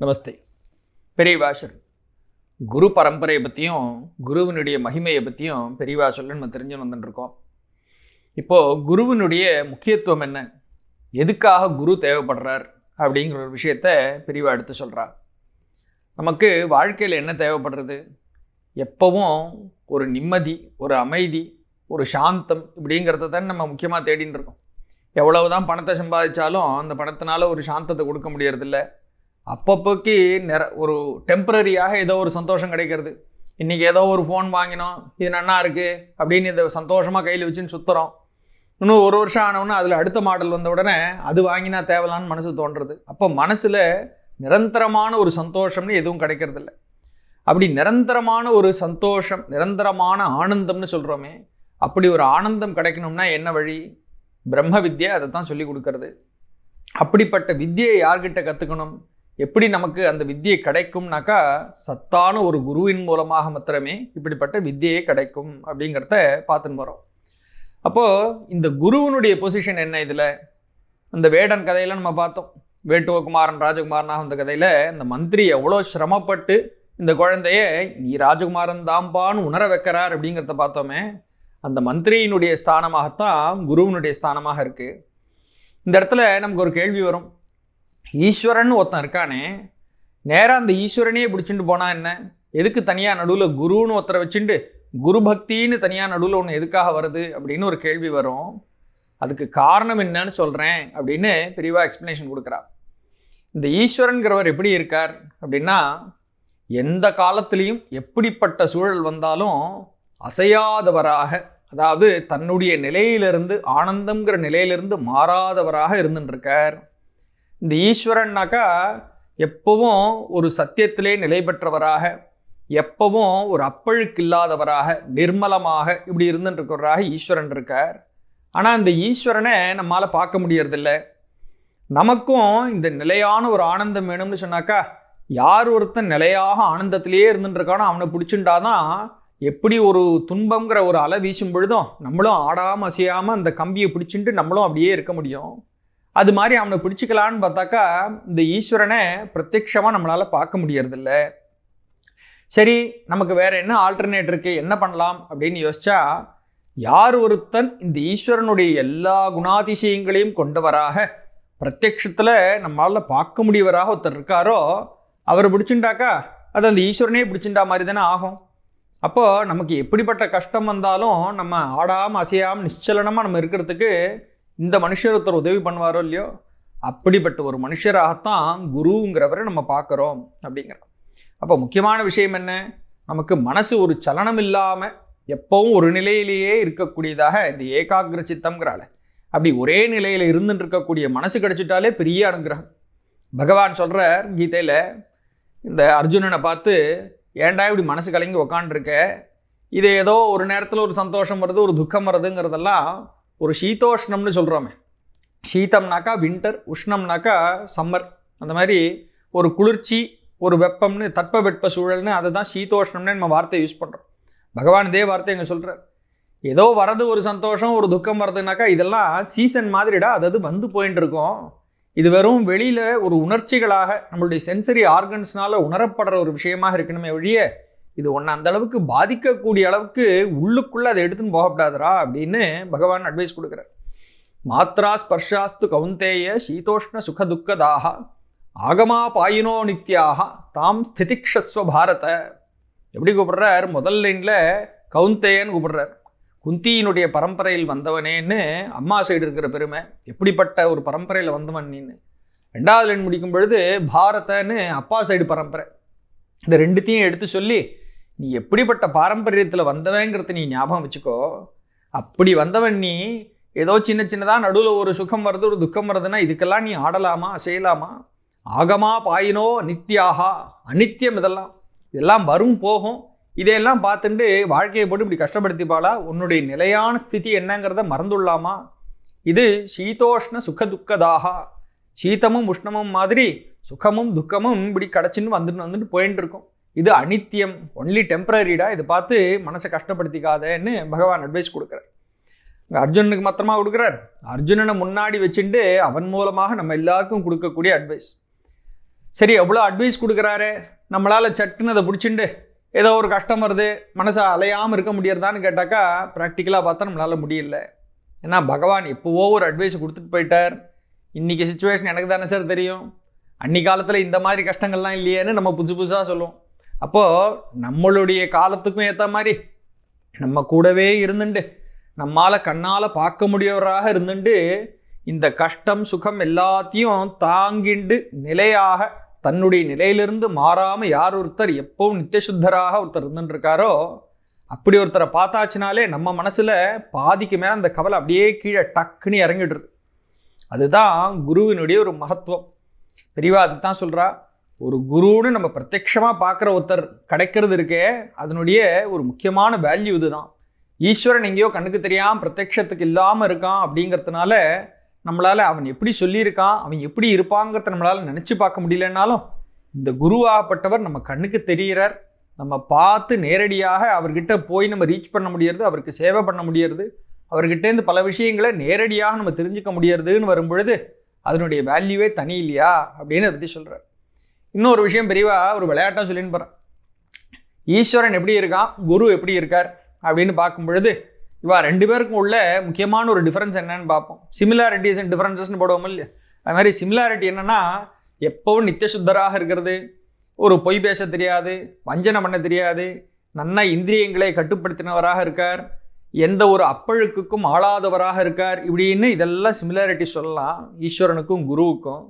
நமஸ்தே. பெரியவா சொல்லு குரு பரம்பரையை பற்றியும் குருவினுடைய மகிமையை பற்றியும் பெரியவா சொல்லு நம்ம தெரிஞ்சு வந்துட்டுருக்கோம். இப்போது குருவினுடைய முக்கியத்துவம் என்ன, எதுக்காக குரு தேவைப்படுறார் அப்படிங்கிற ஒரு விஷயத்த பெரியவா எடுத்து சொல்கிறார். நமக்கு வாழ்க்கையில் என்ன தேவைப்படுறது, எப்பவும் ஒரு நிம்மதி, ஒரு அமைதி, ஒரு சாந்தம் இப்படிங்கிறத தான் நம்ம முக்கியமாக தேடின்னு இருக்கோம். எவ்வளவு தான் பணத்தை சம்பாதிச்சாலும் அந்த பணத்தினால ஒரு சாந்தத்தை கொடுக்க முடியறதில்ல. அப்பப்போக்கு ஒரு டெம்பரரியாக ஏதோ ஒரு சந்தோஷம் கிடைக்கிறது. இன்றைக்கி ஏதோ ஒரு ஃபோன் வாங்கினோம், இது நன்னா இருக்குது அப்படின்னு இதை சந்தோஷமாக கையில் வச்சுன்னு சுற்றுறோம். இன்னும் ஒரு வருஷம் ஆனவுடனே அதில் அடுத்த மாடல் வந்த உடனே அது வாங்கினா தேவலான்னு மனசு தோன்றுறது. அப்போ மனசில் நிரந்தரமான ஒரு சந்தோஷம்னு எதுவும் கிடைக்கிறதில்ல. அப்படி நிரந்தரமான ஒரு சந்தோஷம், நிரந்தரமான ஆனந்தம்னு சொல்கிறோமே, அப்படி ஒரு ஆனந்தம் கிடைக்கணும்னா என்ன வழி? பிரம்ம வித்யை அதை தான் சொல்லி கொடுக்கறது. அப்படிப்பட்ட வித்தியை யார்கிட்ட கற்றுக்கணும், எப்படி நமக்கு அந்த வித்தியை கிடைக்கும்னாக்கா சத்தான ஒரு குருவின் மூலமாக மாத்திரமே இப்படிப்பட்ட வித்தியை கிடைக்கும் அப்படிங்கிறத பார்த்துன்னு வரோம். அப்போது இந்த குருவனுடைய பொசிஷன் என்ன? இதில் அந்த வேடன் கதையில் நம்ம பார்த்தோம். வேட்டுவகுமாரன் ராஜகுமாரனாக அந்த கதையில் இந்த மந்திரி எவ்வளோ சிரமப்பட்டு இந்த குழந்தைய நீ ராஜகுமாரன் தாம்பான்னு உணர வைக்கிறார் அப்படிங்கிறத பார்த்தோமே. அந்த மந்திரியினுடைய ஸ்தானமாகத்தான் குருவனுடைய ஸ்தானமாக இருக்குது. இந்த இடத்துல நமக்கு ஒரு கேள்வி வரும். ஈஸ்வரன் ஒருத்தன் இருக்கானே, நேராக அந்த ஈஸ்வரனையே பிடிச்சிட்டு போனால் என்ன? எதுக்கு தனியாக நடுவில் குருன்னு ஒருத்தரை வச்சுட்டு குரு பக்தின்னு தனியாக நடுவில் ஒன்று எதுக்காக வருது அப்படின்னு ஒரு கேள்வி வரும். அதுக்கு காரணம் என்னன்னு சொல்கிறேன் அப்படின்னு பெரியவா எக்ஸ்பிளனேஷன் கொடுக்குறா. இந்த ஈஸ்வரன்கிறவர் எப்படி இருக்கார் அப்படின்னா, எந்த காலத்திலையும் எப்படிப்பட்ட சூழல் வந்தாலும் அசையாதவராக, அதாவது தன்னுடைய நிலையிலிருந்து ஆனந்தங்கிற நிலையிலிருந்து மாறாதவராக இருந்துருக்கார். இந்த ஈஸ்வரன்னாக்கா எப்பவும் ஒரு சத்தியத்திலே நிலை பெற்றவராக, எப்பவும் ஒரு அப்பழுக்கு இல்லாதவராக, நிர்மலமாக இப்படி இருந்துருக்கிறவராக ஈஸ்வரன் இருக்கார். ஆனால் அந்த ஈஸ்வரனை நம்மளால் பார்க்க முடியறதில்ல. நமக்கும் இந்த நிலையான ஒரு ஆனந்தம் வேணும்னு சொன்னாக்கா, யார் ஒருத்தன் நிலையாக ஆனந்தத்திலேயே இருந்துருக்கானோ அவனை பிடிச்சுட்டாதான் எப்படி ஒரு துன்பங்கிற ஒரு அலை வீசும் பொழுதும் நம்மளும் ஆடாமல் அசையாமல் அந்த கம்பியை பிடிச்சிட்டு நம்மளும் அப்படியே இருக்க முடியும். அது மாதிரி அவனை பிடிச்சிக்கலான்னு பார்த்தாக்கா இந்த ஈஸ்வரனை பிரத்யட்சமாக நம்மளால் பார்க்க முடியறதில்ல. சரி, நமக்கு வேற என்ன ஆல்டர்னேட் இருக்கு, என்ன பண்ணலாம் அப்படின்னு யோசிச்சா, யார் ஒருத்தன் இந்த ஈஸ்வரனுடைய எல்லா குணாதிசயங்களையும் கொண்டவராக பிரத்யட்சத்தில் நம்மளால் பார்க்க முடியவராக ஒருத்தர் இருக்காரோ அவரை பிடிச்சுட்டாக்கா அது அந்த ஈஸ்வரனே பிடிச்சிட்டா மாதிரி தானே ஆகும். அப்போது நமக்கு எப்படிப்பட்ட கஷ்டம் வந்தாலும் நம்ம ஆடாமல் அசையாமல் நிச்சலனமாக நம்ம இருக்கிறதுக்கு இந்த மனுஷர் ஒருத்தர் உதவி பண்ணுவாரோ இல்லையோ, அப்படிப்பட்ட ஒரு மனுஷராகத்தான் குருங்கிறவரை நம்ம பார்க்குறோம் அப்படிங்கிறோம். அப்போ முக்கியமான விஷயம் என்ன, நமக்கு மனசு ஒரு சலனம் இல்லாமல் எப்பவும் ஒரு நிலையிலேயே இருக்கக்கூடியதாக இந்த ஏகாகிர சித்தம்ங்கிறாள். அப்படி ஒரே நிலையில் இருந்துட்டு இருக்கக்கூடிய மனசு கிடைச்சிட்டாலே பெரிய அனுகிரகம். பகவான் சொல்கிறார் கீதையில், இந்த அர்ஜுனனை பார்த்து, ஏன்டா இப்படி மனசு கலங்கி உக்காண்டிருக்க, இது ஏதோ ஒரு நேரத்தில் ஒரு சந்தோஷம் வருது, ஒரு துக்கம் வருதுங்கிறதெல்லாம் ஒரு சீதோஷ்ணம்னு சொல்கிறோமே. சீதம்னாக்கா வின்டர், உஷ்ணம்னாக்கா சம்மர். அந்த மாதிரி ஒரு குளிர்ச்சி, ஒரு வெப்பம்னு, தட்ப வெட்ப சூழல்னு, அதை தான் சீதோஷ்ணம்னு நம்ம வார்த்தையை யூஸ் பண்ணுறோம். பகவான் இதே வார்த்தை எங்கே சொல்கிறார். ஏதோ வரது ஒரு சந்தோஷம், ஒரு துக்கம் வருதுனாக்கா இதெல்லாம் சீசன் மாதிரிடா, அதாவது வந்து போயின்னு இருக்கோம். இது வெறும் வெளியில் ஒரு உணர்ச்சிகளாக நம்மளுடைய சென்சரி ஆர்கன்ஸ்னால் உணரப்படுற ஒரு விஷயமாக இருக்கணுமே ஒழிய இது ஒன்று அந்த அளவுக்கு பாதிக்கக்கூடிய அளவுக்கு உள்ளுக்குள்ளே அதை எடுத்துன்னு போகப்படாதரா அப்படின்னு பகவான் அட்வைஸ் கொடுக்குறார். மாத்ரா ஸ்பர்ஷாஸ்து கௌந்தேய சீதோஷ்ண சுக துக்கதாக ஆகமா பாயினோ நித்யாக தாம் ஸ்திதிக்ஷஸ்வ பாரத. எப்படி கூப்பிடுறார்? முதல் லைனில் கௌந்தேயன்னு கூப்பிடுறார். குந்தியினுடைய பரம்பரையில் வந்தவனேன்னு அம்மா சைடு இருக்கிற பெருமை, எப்படிப்பட்ட ஒரு பரம்பரையில் வந்தவன் நீன்னு. ரெண்டாவது லைன் முடிக்கும் பொழுது பாரதன்னு அப்பா சைடு பரம்பரை. இந்த ரெண்டுத்தையும் எடுத்து சொல்லி, நீ எப்படிப்பட்ட பாரம்பரியத்தில் வந்தவங்கிறத நீ ஞாபகம் வச்சுக்கோ. அப்படி வந்தவன் நீ ஏதோ சின்ன சின்னதாக நடுவில் ஒரு சுகம் வருது, ஒரு துக்கம் வருதுன்னா இதுக்கெல்லாம் நீ ஆடலாமா, செய்யலாமா? ஆகமா பாயினோ நித்யாகா, அனித்தியம் இதெல்லாம் வரும் போகும். இதையெல்லாம் பார்த்துட்டு வாழ்க்கையை போட்டு இப்படி கஷ்டப்படுத்திப்பாளா? உன்னுடைய நிலையான ஸ்திதி என்னங்கிறத மறந்துள்ளாமா? இது சீதோஷ்ண சுக துக்கதாகா, சீதமும் உஷ்ணமும் மாதிரி சுகமும் துக்கமும் இப்படி கிடச்சின்னு வந்துட்டு போயின்னு இருக்கும். இது அனித்தியம், ஒன்லி டெம்பரரிடா, இதை பார்த்து மனசை கஷ்டப்படுத்திக்காதேன்னு பகவான் அட்வைஸ் கொடுக்குறார். அர்ஜுனனுக்கு மாத்திரமா கொடுக்குறார். அர்ஜுனனை முன்னாடி வச்சுட்டு அவன் மூலமாக நம்ம எல்லாருக்கும் கொடுக்கக்கூடிய அட்வைஸ். சரி எவ்வளோ அட்வைஸ் கொடுக்குறாரு, நம்மளால் சட்டுன்னு அதை பிடிச்சிண்டு ஏதோ ஒரு கஷ்டம் வருது மனசை அலையாமல் இருக்க முடியறதான்னு கேட்டாக்கா ப்ராக்டிக்கலாக பார்த்தா நம்மளால் முடியல. ஏன்னா பகவான் எப்போவோ ஒரு அட்வைஸ் கொடுத்துட்டு போயிட்டார். இன்றைக்கி சுச்சுவேஷன் எனக்கு தானே சார் தெரியும், அன்னி காலத்தில் இந்த மாதிரி கஷ்டங்கள்லாம் இல்லையேன்னு நம்ம புதுசு புதுசாக சொல்லுவோம். அப்போது நம்மளுடைய காலத்துக்கும் ஏற்ற மாதிரி நம்ம கூடவே இருந்துட்டு நம்மால் கண்ணால் பார்க்க முடியவராக இருந்துட்டு இந்த கஷ்டம் சுகம் எல்லாத்தையும் தாங்கிண்டு நிலையாக தன்னுடைய நிலையிலிருந்து மாறாமல் யார் ஒருத்தர் எப்பவும் நித்தியசுத்தராக ஒருத்தர் இருந்துட்டுருக்காரோ அப்படி ஒருத்தரை பார்த்தாச்சுனாலே நம்ம மனசில் பாதிக்கு மேலே அந்த கவலை அப்படியே கீழே டக்குன்னு இறங்கிடுறது. அதுதான் குருவினுடைய ஒரு மகத்துவம். பெரியவா அதுதான் சொல்கிறா, ஒரு குருன்னு நம்ம பிரத்யட்சமாக பார்க்குற ஒருத்தர் கிடைக்கிறது இருக்கே அதனுடைய ஒரு முக்கியமான வேல்யூ இதுதான். ஈஸ்வரன் எங்கேயோ கண்ணுக்கு தெரியாமல் பிரத்யட்சத்துக்கு இல்லாமல் இருக்கான் அப்படிங்கிறதுனால நம்மளால் அவன் எப்படி சொல்லியிருக்கான், அவன் எப்படி இருப்பாங்கிறத நம்மளால் நினச்சி பார்க்க முடியலன்னாலும் இந்த குருவாகப்பட்டவர் நம்ம கண்ணுக்கு தெரிகிறார். நம்ம பார்த்து நேரடியாக அவர்கிட்ட போய் நம்ம ரீச் பண்ண முடியறது, அவருக்கு சேவை பண்ண முடியறது, அவர்கிட்டேருந்து பல விஷயங்களை நேரடியாக நம்ம தெரிஞ்சுக்க முடியறதுன்னு வரும்பொழுது அதனுடைய வேல்யூவே தனி இல்லையா அப்படின்னு அதை பற்றி சொல்கிறார். இன்னொரு விஷயம் பெரியவா ஒரு விளையாட்டாக சொல்லின்னு போகிறேன். ஈஸ்வரன் எப்படி இருக்கான், குரு எப்படி இருக்கார் அப்படின்னு பார்க்கும் பொழுது இவா ரெண்டு பேருக்கும் உள்ள முக்கியமான ஒரு டிஃப்ரென்ஸ் என்னன்னு பார்ப்போம். சிமிலாரிட்டிஸ் அண்ட் டிஃப்ரென்சஸ்ன்னு போடுவோம் இல்லையா, அது மாதிரி சிமிலாரிட்டி என்னென்னா எப்பவும் நித்தியசுத்தராக இருக்கிறது, ஒரு பொய் பேச தெரியாது, வஞ்சனை பண்ண தெரியாது, நன்ன இந்திரியங்களை கட்டுப்படுத்தினவராக இருக்கார், எந்த ஒரு அப்பழுக்குக்கும் ஆளாதவராக இருக்கார். இப்படின்னு இதெல்லாம் சிமிலாரிட்டி சொல்லலாம் ஈஸ்வரனுக்கும் குருவுக்கும்.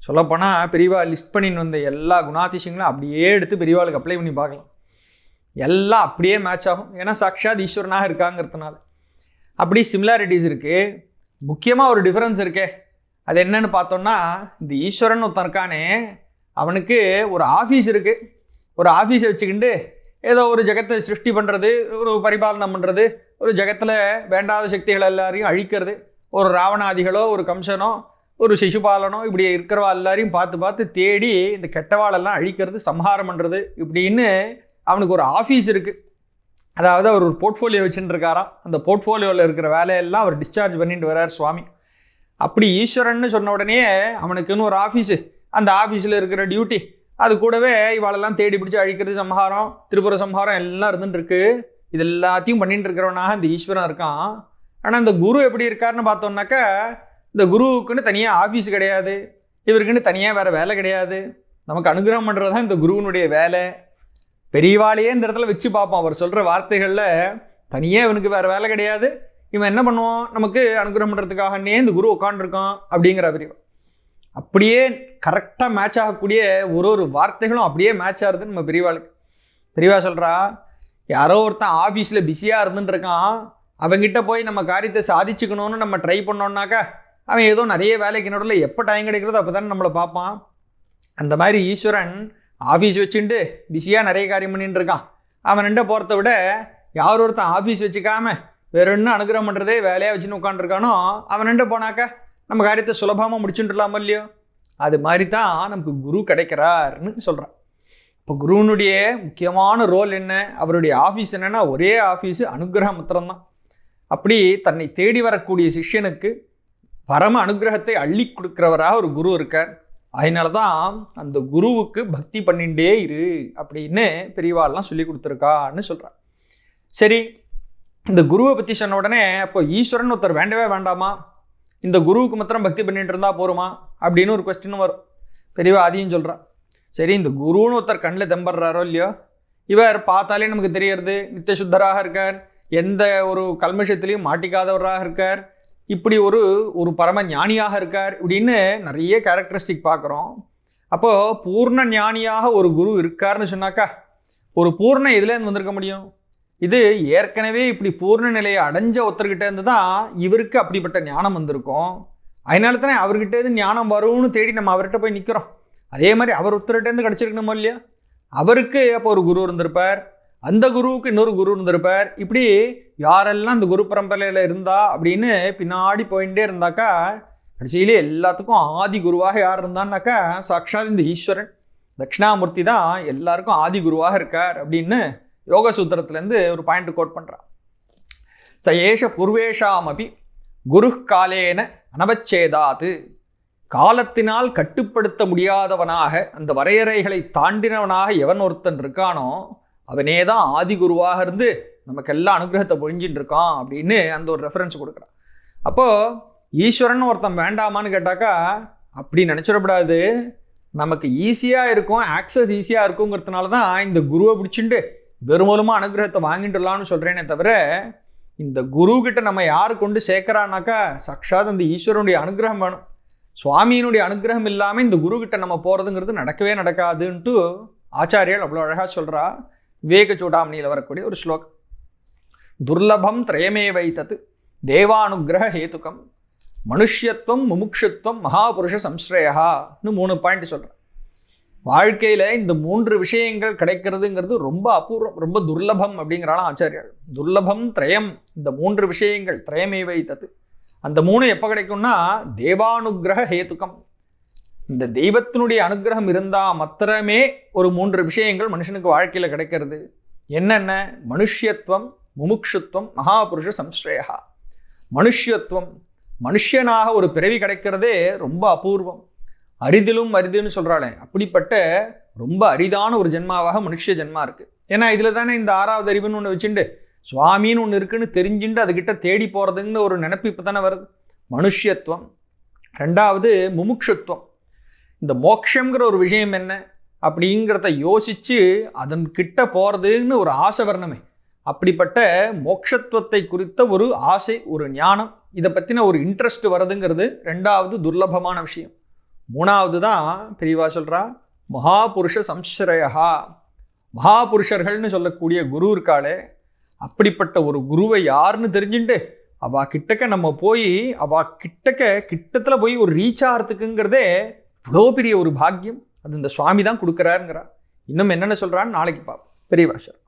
சொல்லப்போனால் பெரியவா லிஸ்ட் பண்ணின்னு வந்த எல்லா குணாதிசயங்களும் அப்படியே எடுத்து பெரியவாளுக்கு அப்ளை பண்ணி பார்க்கலாம். எல்லாம் அப்படியே மேட்ச் ஆகும். ஏன்னா சாக்ஷாத் ஈஸ்வரனாக இருக்காங்கிறதுனால அப்படி சிமிலாரிட்டிஸ் இருக்குது. முக்கியமாக ஒரு டிஃப்ரென்ஸ் இருக்கே, அது என்னன்னு பார்த்தோம்னா இந்த ஈஸ்வரன் ஒருத்தன் இருக்கானே அவனுக்கு ஒரு ஆஃபீஸ் இருக்குது. ஒரு ஆஃபீஸை வச்சுக்கிண்டு ஏதோ ஒரு ஜெகத்தை சிருஷ்டி பண்ணுறது, ஒரு பரிபாலனம் பண்ணுறது, ஒரு ஜெகத்தில் வேண்டாத சக்திகள் எல்லாரையும் அழிக்கிறது, ஒரு ராவணாதிகளோ ஒரு கம்சனோ ஒரு சிசுபாலனோ இப்படி இருக்கிறவா எல்லாரையும் பார்த்து பார்த்து தேடி இந்த கெட்டவாளெல்லாம் அழிக்கிறது, சம்ஹாரம் பண்ணுறது, இப்படின்னு அவனுக்கு ஒரு ஆஃபீஸ் இருக்குது. அதாவது அவர் ஒரு போர்ட்ஃபோலியோ வச்சுட்டு இருக்காராம். அந்த போர்ட்ஃபோலியோவில் இருக்கிற வேலையெல்லாம் அவர் டிஸ்சார்ஜ் பண்ணிட்டு வர்றார் சுவாமி. அப்படி ஈஸ்வரன்னு சொன்ன உடனே அவனுக்குன்னு ஒரு ஆஃபீஸு, அந்த ஆஃபீஸில் இருக்கிற டியூட்டி, அது கூடவே இவாளெல்லாம் தேடி பிடிச்சி அழிக்கிறது, சம்ஹாரம், திரிபுர சம்ஹாரம் எல்லாம் இருந்துட்டு இருக்கு. இது எல்லாத்தையும் பண்ணிட்டு இருக்கிறவனாக இந்த ஈஸ்வரன் இருக்கான். ஆனால் இந்த குரு எப்படி இருக்காருன்னு பார்த்தோம்னாக்கா இந்த குருவுக்குன்னு தனியாக ஆஃபீஸ் கிடையாது, இவருக்குன்னு தனியாக வேறு வேலை கிடையாது. நமக்கு அனுகிரகம் பண்ணுறது தான் இந்த குருவினுடைய வேலை. பெரியவாளையே இந்த இடத்துல வச்சு பார்ப்போம். அவர் சொல்கிற வார்த்தைகளில் தனியாக இவனுக்கு வேறு வேலை கிடையாது, இவன் என்ன பண்ணுவான் நமக்கு அனுகிரகம் பண்ணுறதுக்காகனே இந்த குரு உட்காண்டிருக்கான் அப்படிங்கிற பெரியவா. அப்படியே கரெக்டாக மேட்ச் ஆகக்கூடிய ஒரு வார்த்தைகளும் அப்படியே மேட்ச் ஆகுதுன்னு நம்ம பெரியவாளுக்கு. பெரியவா சொல்கிறா, யாரோ ஒருத்தன் ஆஃபீஸில் பிஸியாக இருந்துட்டு இருக்கான், அவங்ககிட்ட போய் நம்ம காரியத்தை சாதிச்சுக்கணும்னு நம்ம ட்ரை பண்ணோம்னாக்கா அவன் ஏதோ நிறைய வேலைக்கு நடுவில் எப்போ டைம் கிடைக்கிறதோ அப்போ தானே நம்மளை பார்ப்பான். அந்த மாதிரி ஈஸ்வரன் ஆஃபீஸ் வச்சுட்டு பிஸியாக நிறைய காரியம் பண்ணிட்டு இருக்கான். அவன் ரெண்ட போகிறத விட யார் ஒருத்தன் ஆஃபீஸ் வச்சுக்காம வேற என்ன அனுகிரகம் பண்ணுறதே வேலையாக வச்சுன்னு உட்காந்துருக்கானோ அவன் ரெண்ட போனாக்கா நம்ம காரியத்தை சுலபமாக முடிச்சுட்டுலாமோ இல்லையோ, அது மாதிரி தான் நமக்கு குரு கிடைக்கிறாருன்னு சொல்கிறான். இப்போ குருவனுடைய முக்கியமான ரோல் என்ன, அவருடைய ஆஃபீஸ் என்னென்னா ஒரே ஆஃபீஸு அனுகிரகம் மாத்திரம்தான். அப்படி தன்னை தேடி வரக்கூடிய சிஷ்யனுக்கு பரம அனுகிரகத்தை அள்ளி கொடுக்குறவராக ஒரு குரு இருக்கார். அதனால தான் அந்த குருவுக்கு பக்தி பண்ணிகிட்டே இரு அப்படின்னு பெரியவாள்லாம் சொல்லி கொடுத்துருக்கான்னு சொல்கிறார். சரி, இந்த குருவை பற்றி சொன்ன உடனே அப்போ ஈஸ்வரன் ஒருத்தர் வேண்டவே வேண்டாமா, இந்த குருவுக்கு மாத்திரம் பக்தி பண்ணிட்டு இருந்தால் போருமா அப்படின்னு ஒரு கொஸ்டின் வரும். பெரியவா அதையும் சொல்கிறான். சரி, இந்த குருன்னு ஒருத்தர் கண்ணில் தெம்படுறாரோ இல்லையோ, இவர் பார்த்தாலே நமக்கு தெரியறது நித்திய சுத்தராக இருக்கார், எந்த ஒரு கல்மஷத்திலையும் மாட்டிக்காதவராக இருக்கார், இப்படி ஒரு பரம ஞானியாக இருக்கார், இப்படின்னு நிறைய கேரக்டரிஸ்டிக் பார்க்குறோம். அப்போது பூர்ண ஞானியாக ஒரு குரு இருக்காருன்னு சொன்னாக்கா ஒரு பூர்ணம் எதுலேருந்து வந்திருக்க முடியும்? இது ஏற்கனவே இப்படி பூர்ண நிலையை அடைஞ்ச ஒருத்தர்கிட்ட இருந்து தான் இவருக்கு அப்படிப்பட்ட ஞானம் வந்திருக்கும். அதனால தானே அவர்கிட்டேருந்து ஞானம் வரும்னு தேடி நம்ம அவர்கிட்ட போய் நிற்கிறோம். அதே மாதிரி அவர் ஒருத்தர்கிட்டேருந்து கிடச்சிருக்கணுமோ இல்லையா? அவருக்கு அப்போ ஒரு குரு இருந்திருப்பார், அந்த குருவுக்கு இன்னொரு குரு இருந்திருப்பார். இப்படி யாரெல்லாம் அந்த குரு பரம்பரையில் இருந்தா அப்படின்னு பின்னாடி போயிட்டே இருந்தாக்கா கடைசியிலே எல்லாத்துக்கும் ஆதி குருவாக யார் இருந்தான்னாக்கா சாக்ஷாத் இந்த ஈஸ்வரன் தட்சிணாமூர்த்தி தான் எல்லாருக்கும் ஆதி குருவாக இருக்கார் அப்படின்னு யோக சூத்திரத்துலேருந்து ஒரு பாயிண்ட் கோட் பண்ணுறான். ச ஏஷ பூர்வேஷாமபி குரு காலேன அனவச்சேதாது. காலத்தினால் கட்டுப்படுத்த முடியாதவனாக, அந்த வரையறைகளை தாண்டினவனாக எவன் ஒருத்தன் இருக்கானோ அவனே தான் ஆதி குருவாக இருந்து நமக்கெல்லாம் அனுகிரகத்தை பொழிஞ்சின்னு இருக்கான் அப்படின்னு அந்த ஒரு ரெஃபரன்ஸ் கொடுக்குறான். அப்போது ஈஸ்வரன் ஒருத்தன் வேண்டாமான்னு கேட்டாக்கா அப்படி நினச்சிடக்கூடாது. நமக்கு ஈஸியாக இருக்கும், ஆக்சஸ் ஈஸியாக இருக்குங்கிறதுனால தான் இந்த குருவை பிடிச்சிட்டு வெறுமூலமாக அனுகிரகத்தை வாங்கிட்டுலான்னு சொல்கிறேனே தவிர, இந்த குருக்கிட்ட நம்ம யார் கொண்டு சேர்க்குறான்னாக்கா சாட்சாத் அந்த ஈஸ்வரனுடைய அனுகிரகம் வேணும். சுவாமியினுடைய அனுகிரகம் இல்லாமல் இந்த குருக்கிட்ட நம்ம போகிறதுங்கிறது நடக்கவே நடக்காதுன்ட்டு ஆச்சாரியால் அவ்வளோ அழகாக சொல்கிறா. விவேக சூடாமணியில் வரக்கூடிய ஒரு ஸ்லோகம். துர்லபம் திரயமே வைத்தது தேவானுகிரக ஹேதுக்கம் மனுஷ்யத்துவம் முமுட்சுத்துவம் மகாபுருஷ சம்ஸ்ரயான்னு 3 பாயிண்ட் சொல்கிறேன். வாழ்க்கையில் இந்த 3 விஷயங்கள் கிடைக்கிறதுங்கிறது ரொம்ப அபூர்வம், ரொம்ப துர்லபம் அப்படிங்கிறாலும் ஆச்சாரியால். துர்லபம் திரயம், இந்த 3 விஷயங்கள் திரயமே வைத்தது. அந்த 3 எப்போ கிடைக்கும்னா தேவானுகிரக ஹேதுக்கம். இந்த தெய்வத்தினுடைய அனுகிரகம் இருந்தால் மாத்திரமே ஒரு 3 விஷயங்கள் மனுஷனுக்கு வாழ்க்கையில் கிடைக்கிறது. என்னென்ன? மனுஷ்யத்துவம், முமுட்சுத்துவம், மகாபுருஷ சம்ஸ்ரயா. மனுஷ்யத்துவம், மனுஷனாக ஒரு பிறவி கிடைக்கிறதே ரொம்ப அபூர்வம். அரிதிலும் அரிதுன்னு சொல்கிறாளே, அப்படிப்பட்ட ரொம்ப அரிதான ஒரு ஜென்மாவாக மனுஷ ஜென்மா இருக்குது. ஏன்னா இதில் தானே இந்த 6வது அறிவுன்னு ஒன்று வச்சுட்டு சுவாமின்னு ஒன்று இருக்குன்னு தெரிஞ்சுட்டு அதுக்கிட்ட தேடி போகிறதுன்னு ஒரு நினைப்பு தானே வருது. மனுஷ்யத்துவம். 2வது முமுட்சுத்துவம். இந்த மோட்சங்கிற ஒரு விஷயம் என்ன அப்படிங்கிறத யோசித்து அதன் கிட்ட போகிறதுன்னு ஒரு ஆசை வரணுமே. அப்படிப்பட்ட மோட்சத்துவத்தை குறித்த ஒரு ஆசை, ஒரு ஞானம், இதை பற்றின ஒரு இன்ட்ரெஸ்ட் வருதுங்கிறது 2வது துர்லபமான விஷயம். 3வது தான் பெரியவா சொல்கிறா மகாபுருஷ சம்ஸ்ரயா. மகாபுருஷர்கள்னு சொல்லக்கூடிய குரு இருக்காளே, அப்படிப்பட்ட ஒரு குருவை யாருன்னு தெரிஞ்சுட்டு அவ கிட்டக்க நம்ம போய் அவ கிட்டத்தில் போய் ஒரு ரீச் ஆகிறதுக்குங்கிறதே இவ்வளோ பெரிய ஒரு பாக்கியம். அது இந்த சுவாமி தான் கொடுக்குறாருங்கிறா. இன்னும் என்னென்ன சொல்கிறான்னு நாளைக்கு பார்ப்போம். பெரியவா சார்.